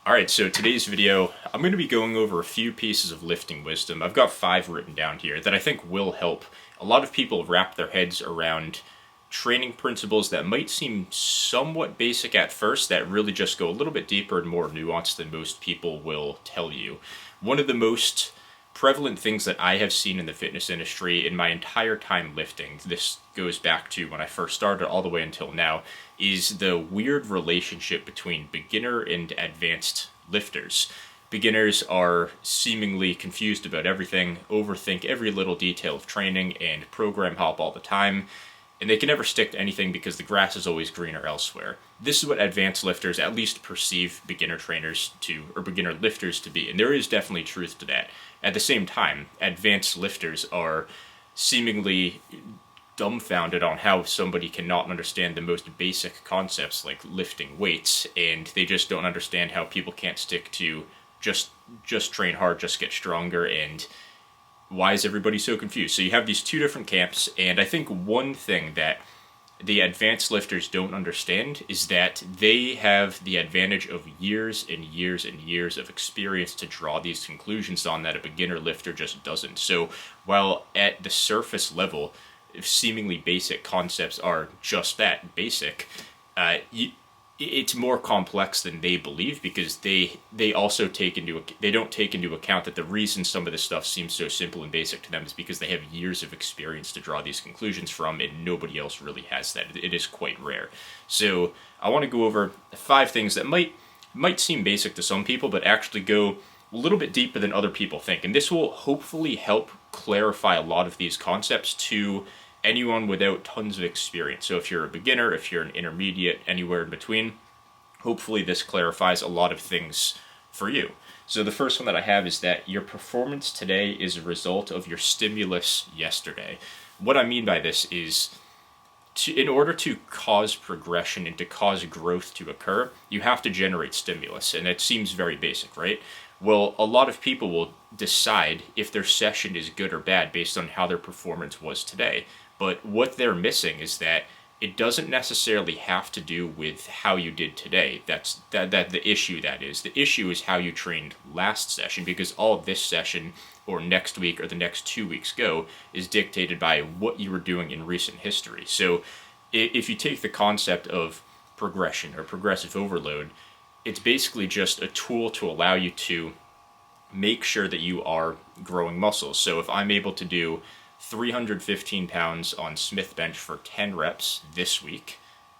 Alright, so today's video, I'm going to be going over a few pieces of lifting wisdom. I've got 5 written down here that I think will help a lot of people wrap their heads around training principles that might seem somewhat basic at first, that really just go a little bit deeper and more nuanced than most people will tell you. One of the most prevalent things that I have seen in the fitness industry in my entire time lifting, this goes back to when I first started all the way until now, is the weird relationship between beginner and advanced lifters. Beginners are seemingly confused about everything, overthink every little detail of training, and program hop all the time, and they can never stick to anything because the grass is always greener elsewhere. This is what advanced lifters at least perceive beginner trainers to, or beginner lifters to be, and there is definitely truth to that. At the same time, advanced lifters are seemingly dumbfounded on how somebody cannot understand the most basic concepts like lifting weights, and they just don't understand how people can't stick to just train hard, just get stronger, and why is everybody so confused? So you have these two different camps, and I think one thing that the advanced lifters don't understand is that they have the advantage of years and years and years of experience to draw these conclusions on that a beginner lifter just doesn't. So while at the surface level, seemingly basic concepts are just that, basic, it's more complex than they believe, because they also don't take into account that the reason some of this stuff seems so simple and basic to them is because they have years of experience to draw these conclusions from, and nobody else really has that. It is quite rare. So I want to go over 5 things that might seem basic to some people, but actually go a little bit deeper than other people think, and this will hopefully help clarify a lot of these concepts to anyone without tons of experience. So if you're a beginner, if you're an intermediate, anywhere in between, hopefully this clarifies a lot of things for you. So the first one that I have is that your performance today is a result of your stimulus yesterday. What I mean by this is, in order to cause progression and to cause growth to occur, you have to generate stimulus, and it seems very basic, right? Well, a lot of people will decide if their session is good or bad based on how their performance was today. But what they're missing is that it doesn't necessarily have to do with how you did today. That's the issue. That is, the issue is how you trained last session, because all this session or next week or the next 2 weeks go is dictated by what you were doing in recent history. So if you take the concept of progression or progressive overload, it's basically just a tool to allow you to make sure that you are growing muscles. So if I'm able to do 315 pounds on Smith bench for 10 reps this week,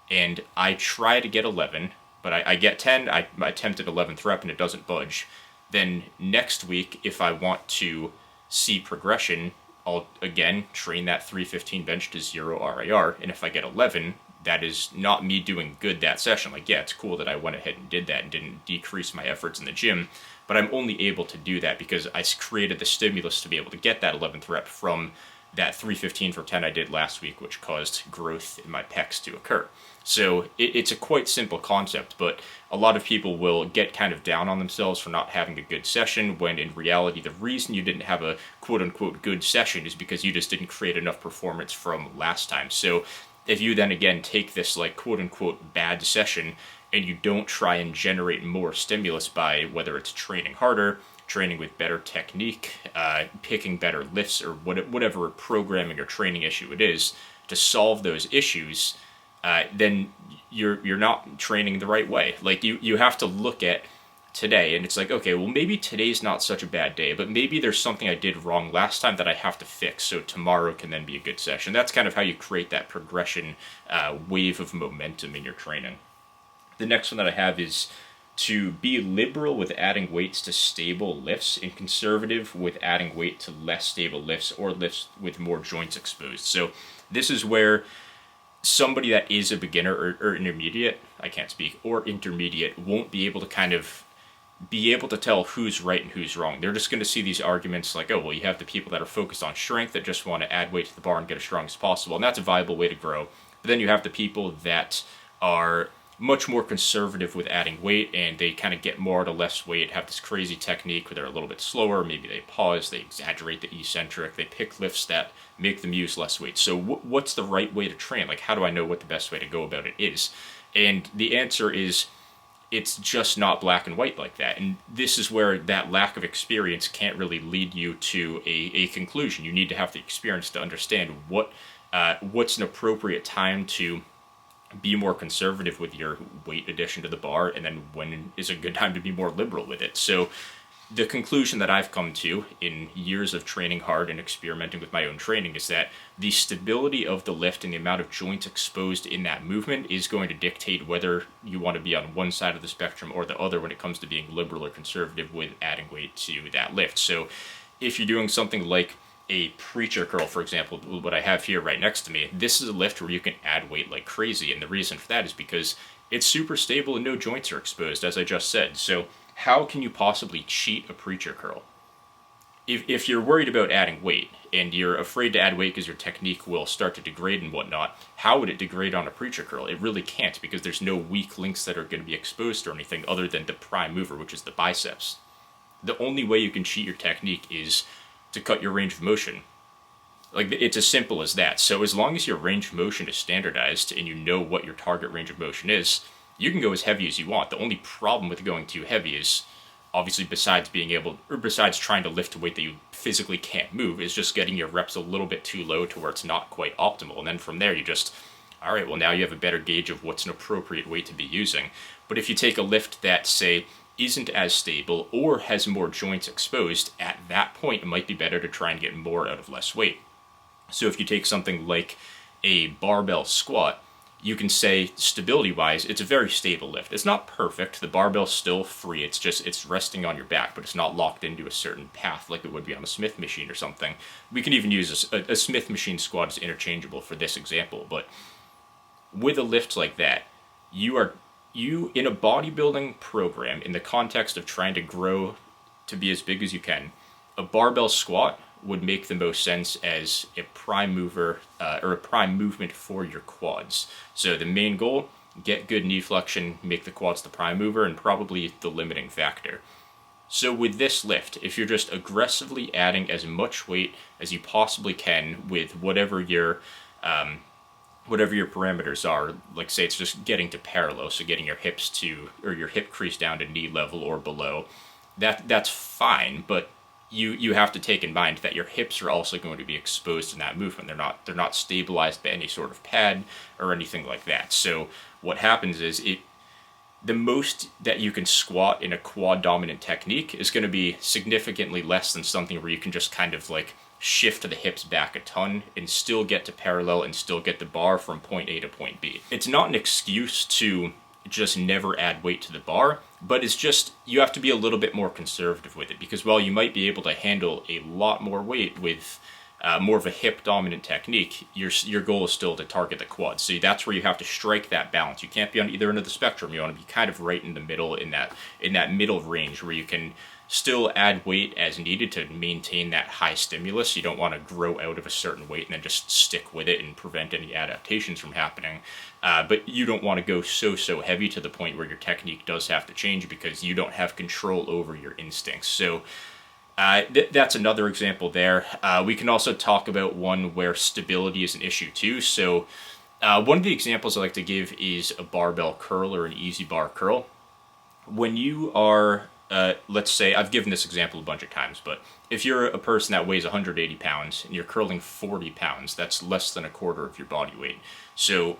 and I try to get 11, but I get 10, I attempt at 11th rep and it doesn't budge, then next week, if I want to see progression, I'll again train that 315 bench to 0 RIR, and if I get 11, that is not me doing good that session. Like, yeah, it's cool that I went ahead and did that and didn't decrease my efforts in the gym, but I'm only able to do that because I created the stimulus to be able to get that 11th rep from that 315 for 10 I did last week, which caused growth in my pecs to occur. So it's a quite simple concept, but a lot of people will get kind of down on themselves for not having a good session, when in reality the reason you didn't have a quote-unquote good session is because you just didn't create enough performance from last time. So if you then again take this like quote-unquote bad session and you don't try and generate more stimulus by whether it's training harder, training with better technique, picking better lifts, or whatever programming or training issue it is to solve those issues, then you're not training the right way. Like you have to look at today, and it's like, okay, well maybe today's not such a bad day, but maybe there's something I did wrong last time that I have to fix, so tomorrow can then be a good session. That's kind of how you create that progression wave of momentum in your training. The next one that I have is to be liberal with adding weights to stable lifts and conservative with adding weight to less stable lifts or lifts with more joints exposed. So this is where somebody that is a beginner or intermediate, I can't speak, or intermediate won't be able to kind of be able to tell who's right and who's wrong. They're just going to see these arguments like, oh, well, you have the people that are focused on strength that just want to add weight to the bar and get as strong as possible, and that's a viable way to grow. But then you have the people that are much more conservative with adding weight, and they kind of get more to less weight, have this crazy technique where they're a little bit slower, maybe they pause, they exaggerate the eccentric, they pick lifts that make them use less weight. So what's the right way to train? Like, how do I know what the best way to go about it is? And the answer is it's just not black and white like that. And this is where that lack of experience can't really lead you to a conclusion. You need to have the experience to understand what's an appropriate time to be more conservative with your weight addition to the bar, and then when is a good time to be more liberal with it. So the conclusion that I've come to in years of training hard and experimenting with my own training is that the stability of the lift and the amount of joints exposed in that movement is going to dictate whether you want to be on one side of the spectrum or the other when it comes to being liberal or conservative with adding weight to that lift. So if you're doing something like a preacher curl, for example, what I have here right next to me, this is a lift where you can add weight like crazy. And the reason for that is because it's super stable and no joints are exposed, as I just said. So how can you possibly cheat a preacher curl? If you're worried about adding weight and you're afraid to add weight because your technique will start to degrade and whatnot, how would it degrade on a preacher curl? It really can't, because there's no weak links that are going to be exposed or anything other than the prime mover, which is the biceps. The only way you can cheat your technique is to cut your range of motion. Like, it's as simple as that. So as long as your range of motion is standardized and you know what your target range of motion is, you can go as heavy as you want. The only problem with going too heavy is, obviously, besides trying to lift a weight that you physically can't move, is just getting your reps a little bit too low to where it's not quite optimal. And then from there, you just, all right, well, now you have a better gauge of what's an appropriate weight to be using. But if you take a lift that, say, isn't as stable or has more joints exposed, at that point, it might be better to try and get more out of less weight. So if you take something like a barbell squat, you can say, stability-wise, it's a very stable lift. It's not perfect. The barbell's still free. It's resting on your back, but it's not locked into a certain path like it would be on a Smith machine or something. We can even use a Smith machine squat as interchangeable for this example. But with a lift like that, you in a bodybuilding program, in the context of trying to grow to be as big as you can, a barbell squat would make the most sense as a prime mover or a prime movement for your quads. So the main goal, get good knee flexion, make the quads the prime mover, and probably the limiting factor. So with this lift, if you're just aggressively adding as much weight as you possibly can with whatever your parameters are, like say it's just getting to parallel, so getting your hips to, or your hip crease down to knee level or below, that's fine, but you have to take in mind that your hips are also going to be exposed in that movement. They're not stabilized by any sort of pad or anything like that. So what happens is the most that you can squat in a quad dominant technique is going to be significantly less than something where you can just kind of like shift the hips back a ton and still get to parallel and still get the bar from point A to point B. It's not an excuse to just never add weight to the bar, but it's just, you have to be a little bit more conservative with it, because while you might be able to handle a lot more weight with more of a hip dominant technique, your goal is still to target the quads. So that's where you have to strike that balance. You can't be on either end of the spectrum. You want to be kind of right in the middle, in that middle range where you can still add weight as needed to maintain that high stimulus. You don't want to grow out of a certain weight and then just stick with it and prevent any adaptations from happening. But you don't want to go so heavy to the point where your technique does have to change because you don't have control over your instincts. So that's another example there. We can also talk about one where stability is an issue too. So one of the examples I like to give is a barbell curl or an easy bar curl. When you are let's say, I've given this example a bunch of times, but if you're a person that weighs 180 pounds and you're curling 40 pounds, that's less than a quarter of your body weight. So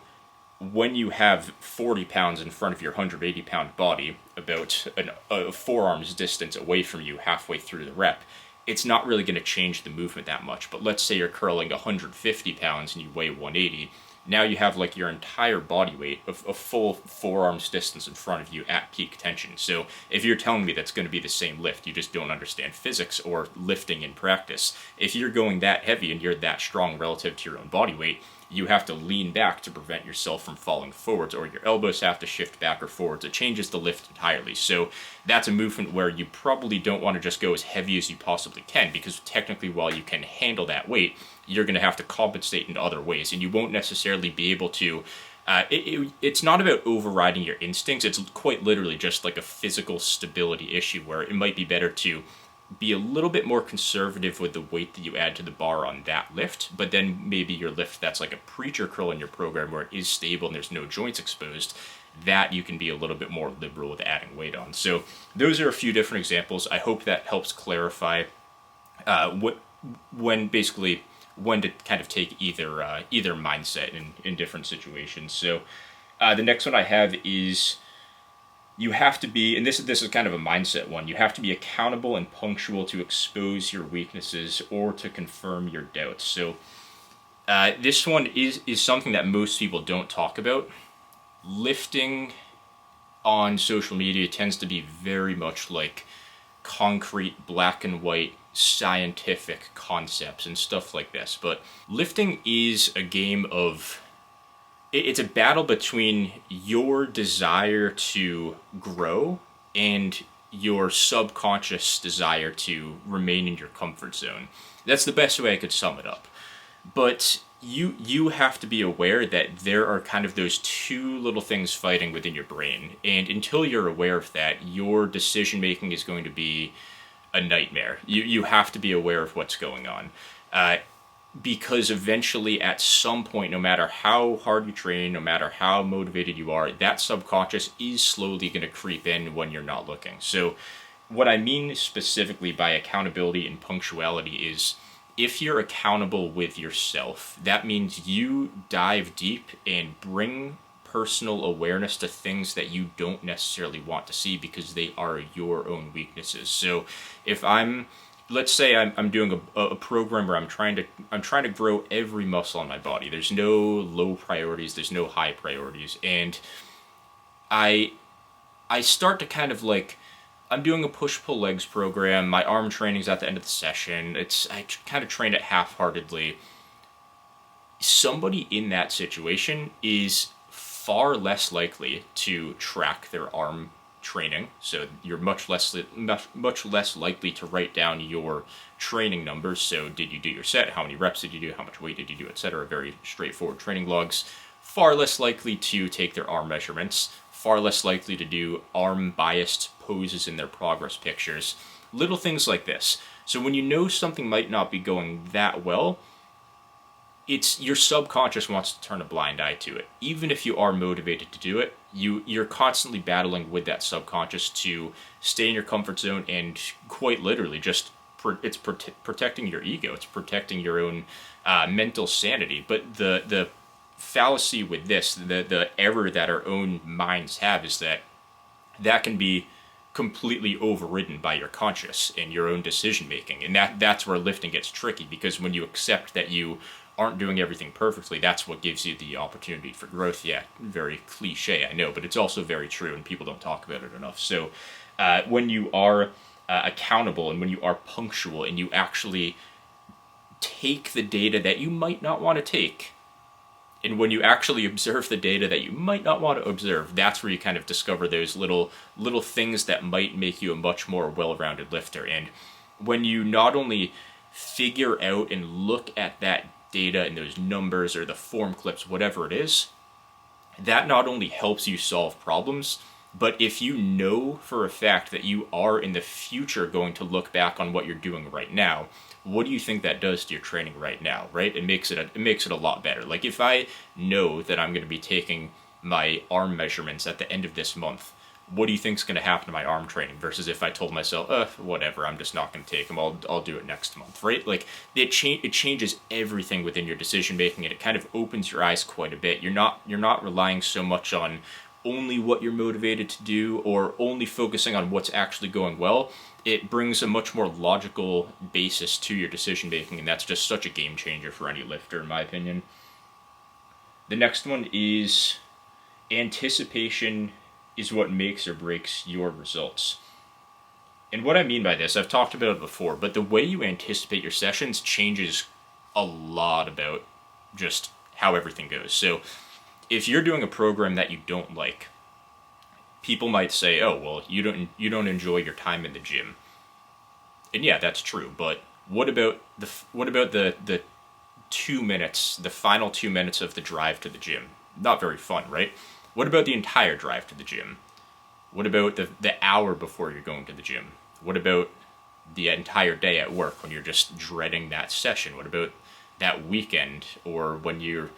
when you have 40 pounds in front of your 180 pound body, about a forearm's distance away from you halfway through the rep, it's not really going to change the movement that much. But let's say you're curling 150 pounds and you weigh 180. Now you have like your entire body weight of a full forearm's distance in front of you at peak tension. So if you're telling me that's going to be the same lift, you just don't understand physics or lifting in practice. If you're going that heavy and you're that strong relative to your own body weight, you have to lean back to prevent yourself from falling forwards, or your elbows have to shift back or forwards. It changes the lift entirely. So that's a movement where you probably don't want to just go as heavy as you possibly can, because technically while you can handle that weight, you're going to have to compensate in other ways, and you won't necessarily be able to. It's not about overriding your instincts. It's quite literally just like a physical stability issue where it might be better to be a little bit more conservative with the weight that you add to the bar on that lift, but then maybe your lift that's like a preacher curl in your program where it is stable and there's no joints exposed, that you can be a little bit more liberal with adding weight on. So those are a few different examples. I hope that helps clarify when to kind of take either mindset in different situations. So the next one I have is, you have to be, and this is kind of a mindset one, you have to be accountable and punctual to expose your weaknesses or to confirm your doubts. So this one is something that most people don't talk about. Lifting on social media tends to be very much like concrete, black and white, scientific concepts and stuff like this. But lifting is a game of, it's a battle between your desire to grow and your subconscious desire to remain in your comfort zone. That's the best way I could sum it up. But you have to be aware that there are kind of those two little things fighting within your brain. And until you're aware of that, your decision making is going to be a nightmare. You have to be aware of what's going on. Because eventually at some point, no matter how hard you train, no matter how motivated you are, that subconscious is slowly going to creep in when you're not looking. So what I mean specifically by accountability and punctuality is, if you're accountable with yourself, that means you dive deep and bring personal awareness to things that you don't necessarily want to see because they are your own weaknesses. So if let's say I'm doing a program where I'm trying to grow every muscle on my body. There's no low priorities, there's no high priorities, and I start to kind of like, I'm doing a push-pull legs program. My arm training's at the end of the session. I kind of train it half-heartedly. Somebody in that situation is far less likely to track their arm training, so you're much less likely to write down your training numbers. So did you do your set, how many reps did you do, how much weight did you do, etc. Very straightforward training logs. Far less likely to take their arm measurements, far less likely to do arm biased poses in their progress pictures, little things like this. So when you know something might not be going that well, it's your subconscious wants to turn a blind eye to it. Even if you are motivated to do it, you're constantly battling with that subconscious to stay in your comfort zone, and quite literally just it's protecting your ego. It's protecting your own mental sanity. But the fallacy with this, the error that our own minds have, is that can be completely overridden by your conscious and your own decision making. And that's where lifting gets tricky, because when you accept that you aren't doing everything perfectly, that's what gives you the opportunity for growth. Yeah, very cliche, I know, but it's also very true, and people don't talk about it enough. So when you are accountable and when you are punctual and you actually take the data that you might not want to take, and when you actually observe the data that you might not want to observe, that's where you kind of discover those little things that might make you a much more well-rounded lifter. And when you not only figure out and look at that data and those numbers or the form clips, whatever it is, that not only helps you solve problems, but if you know for a fact that you are in the future going to look back on what you're doing right now, what do you think that does to your training right now, right? It makes it a lot better. Like if I know that I'm going to be taking my arm measurements at the end of this month, what do you think is going to happen to my arm training versus if I told myself, whatever, I'm just not going to take them, I'll do it next month, right? Like it changes everything within your decision making, and it kind of opens your eyes quite a bit. You're not relying so much on only what you're motivated to do or only focusing on what's actually going well. It brings a much more logical basis to your decision making, and that's just such a game changer for any lifter, in my opinion. The next one is anticipation is what makes or breaks your results. And what I mean by this, I've talked about it before, but the way you anticipate your sessions changes a lot about just how everything goes. So if you're doing a program that you don't like, people might say, oh, well, you don't enjoy your time in the gym. And yeah, that's true, but what about the 2 minutes, the final 2 minutes of the drive to the gym? Not very fun, right? What about the entire drive to the gym? What about the hour before you're going to the gym? What about the entire day at work when you're just dreading that session? What about that weekend, or when you're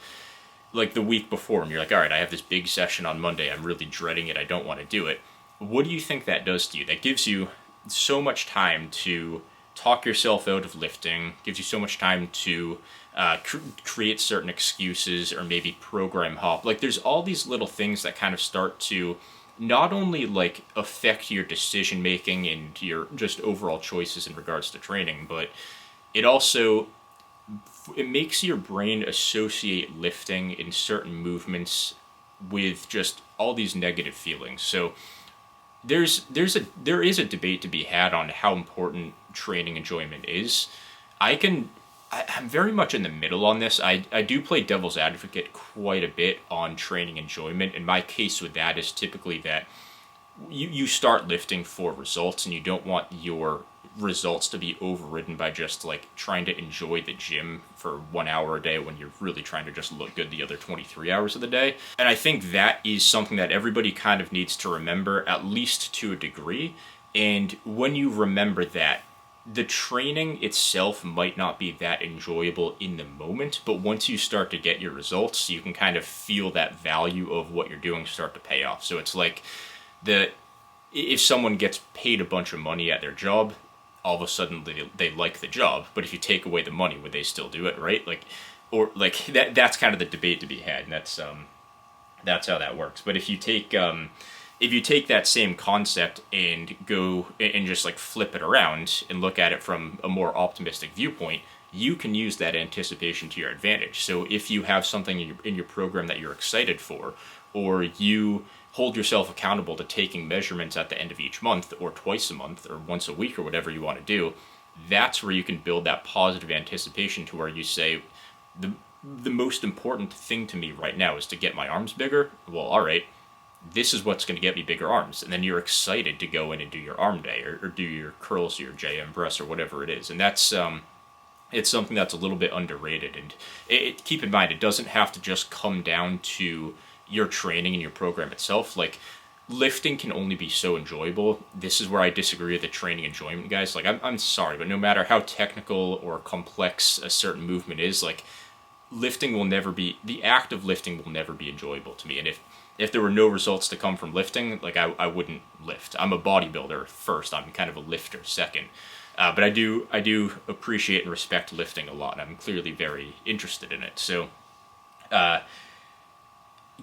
like the week before and you're like, all right, I have this big session on Monday, I'm really dreading it, I don't want to do it? What do you think that does to you? That gives you so much time to talk yourself out of lifting, gives you so much time to create certain excuses, or maybe program hop. Like, there's all these little things that kind of start to not only like affect your decision making and your just overall choices in regards to training, but it also, it makes your brain associate lifting in certain movements with just all these negative feelings. So there is a debate to be had on how important training enjoyment is. I'm very much in the middle on this. I do play devil's advocate quite a bit on training enjoyment, and my case with that is typically that you start lifting for results, and you don't want your results to be overridden by just like trying to enjoy the gym for 1 hour a day when you're really trying to just look good the other 23 hours of the day. And I think that is something that everybody kind of needs to remember, at least to a degree. And when you remember that, the training itself might not be that enjoyable in the moment, but once you start to get your results, you can kind of feel that value of what you're doing start to pay off. So it's like if someone gets paid a bunch of money at their job, all of a sudden they like the job, but if you take away the money, would they still do it, right? Like, or like that's kind of the debate to be had, and that's how that works. But if you take that same concept and go and just like flip it around and look at it from a more optimistic viewpoint, you can use that anticipation to your advantage. So if you have something in your program that you're excited for, or you hold yourself accountable to taking measurements at the end of each month, or twice a month, or once a week, or whatever you want to do, that's where you can build that positive anticipation to where you say, the most important thing to me right now is to get my arms bigger. Well, all right, this is what's going to get me bigger arms. And then you're excited to go in and do your arm day, or do your curls, or your JM press, or whatever it is. And that's it's something that's a little bit underrated. And keep in mind, it doesn't have to just come down to your training and your program itself. Like, lifting can only be so enjoyable. This is where I disagree with the training enjoyment guys. Like, I'm sorry, but no matter how technical or complex a certain movement is, like, the act of lifting will never be enjoyable to me. And if there were no results to come from lifting, like, I wouldn't lift. I'm a bodybuilder first. I'm kind of a lifter second. But I do appreciate and respect lifting a lot, and I'm clearly very interested in it. So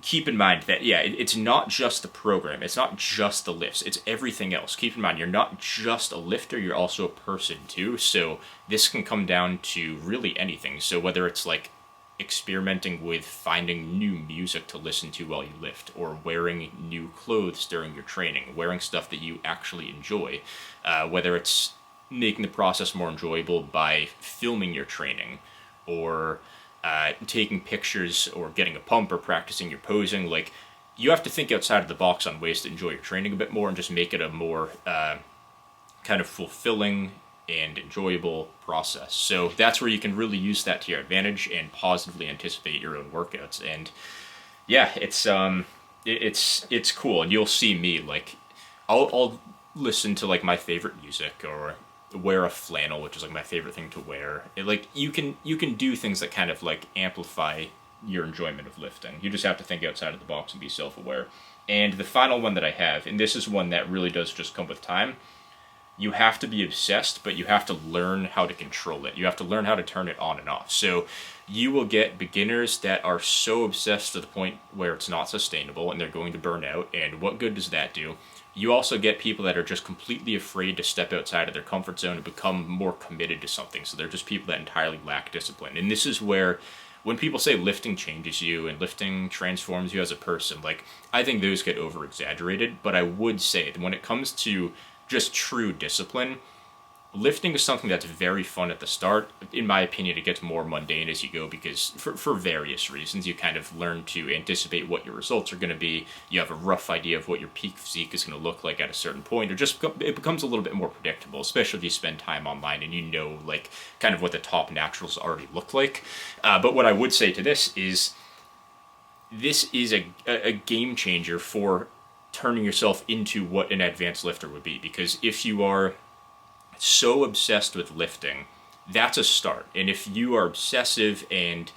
keep in mind that, yeah, it's not just the program, it's not just the lifts, it's everything else. Keep in mind, you're not just a lifter, you're also a person too. So this can come down to really anything. So whether it's like experimenting with finding new music to listen to while you lift, or wearing new clothes during your training, wearing stuff that you actually enjoy, whether it's making the process more enjoyable by filming your training, or taking pictures, or getting a pump, or practicing your posing. Like, you have to think outside of the box on ways to enjoy your training a bit more and just make it a more kind of fulfilling and enjoyable process. So that's where you can really use that to your advantage and positively anticipate your own workouts. And yeah, it's cool. And you'll see me, like, I'll listen to like my favorite music, or wear a flannel, which is like my favorite thing to wear. Like, you can do things that kind of like amplify your enjoyment of lifting. You just have to think outside of the box and be self-aware. And the final one that I have, and this is one that really does just come with time, you have to be obsessed, but you have to learn how to control it. You have to learn how to turn it on and off. So you will get beginners that are so obsessed to the point where it's not sustainable and they're going to burn out. And what good does that do? You also get people that are just completely afraid to step outside of their comfort zone and become more committed to something. So they're just people that entirely lack discipline. And this is where, when people say lifting changes you and lifting transforms you as a person, like, I think those get over-exaggerated. But I would say that when it comes to just true discipline, lifting is something that's very fun at the start. In my opinion, it gets more mundane as you go, because for various reasons, you kind of learn to anticipate what your results are going to be. You have a rough idea of what your peak physique is going to look like at a certain point, or just it becomes a little bit more predictable, especially if you spend time online and you know, like, kind of what the top naturals already look like. But what I would say to this is a game changer for turning yourself into what an advanced lifter would be. Because if you are so obsessed with lifting, that's a start. And if you are obsessive and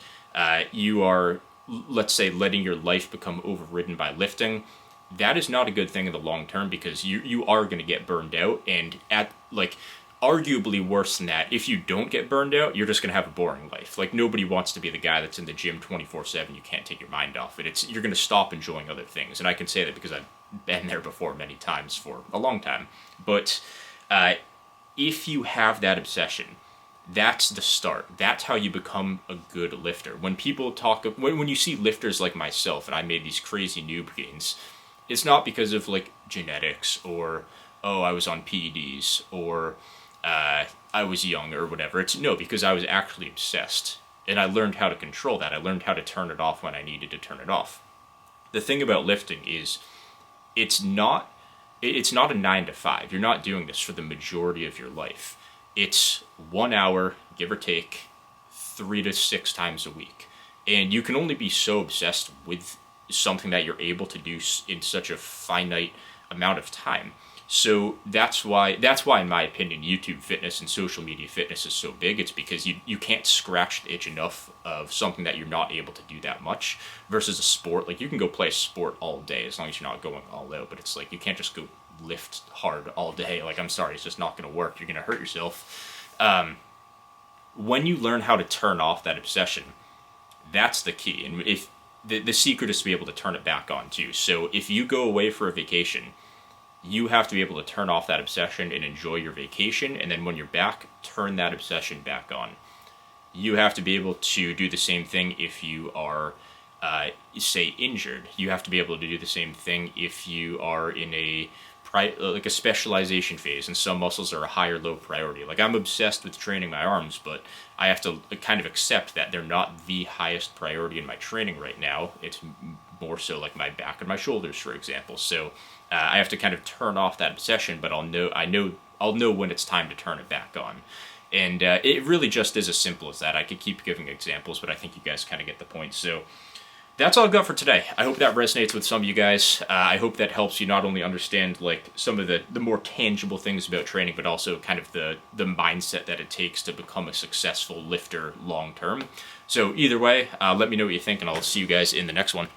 you are, let's say, letting your life become overridden by lifting, that is not a good thing in the long term, because you are going to get burned out. And at like arguably worse than that, if you don't get burned out, you're just going to have a boring life. Like, nobody wants to be the guy that's in the gym 24/7. You can't take your mind off it. You're going to stop enjoying other things. And I can say that because I've been there before many times for a long time. But if you have that obsession, that's the start. That's how you become a good lifter. When people talk, when you see lifters like myself, and I made these crazy noob gains, it's not because of like genetics or, oh, I was on PEDs or I was young or whatever. It's no, because I was actually obsessed, and I learned how to control that. I learned how to turn it off when I needed to turn it off. The thing about lifting is it's not a 9 to 5. You're not doing this for the majority of your life. It's 1 hour, give or take, 3 to 6 times a week. And you can only be so obsessed with something that you're able to do in such a finite amount of time. So that's why, in my opinion, YouTube fitness and social media fitness is so big. It's because you can't scratch the itch enough of something that you're not able to do that much, versus a sport. Like, you can go play a sport all day as long as you're not going all out, but it's like you can't just go lift hard all day. Like, I'm sorry, it's just not going to work. You're going to hurt yourself. When you learn how to turn off that obsession, that's the key. And if the secret is to be able to turn it back on too. So if you go away for a vacation, you have to be able to turn off that obsession and enjoy your vacation. And then when you're back, turn that obsession back on. You have to be able to do the same thing if you are, say, injured. You have to be able to do the same thing if you are in a specialization phase, and some muscles are a high or low priority. Like, I'm obsessed with training my arms, but I have to kind of accept that they're not the highest priority in my training right now. It's more so like my back and my shoulders, for example. So I have to kind of turn off that obsession, but I'll know when it's time to turn it back on. And it really just is as simple as that. I could keep giving examples, but I think you guys kind of get the point. So that's all I've got for today. I hope that resonates with some of you guys. I hope that helps you not only understand like some of the more tangible things about training, but also kind of the mindset that it takes to become a successful lifter long term. So either way, let me know what you think, and I'll see you guys in the next one.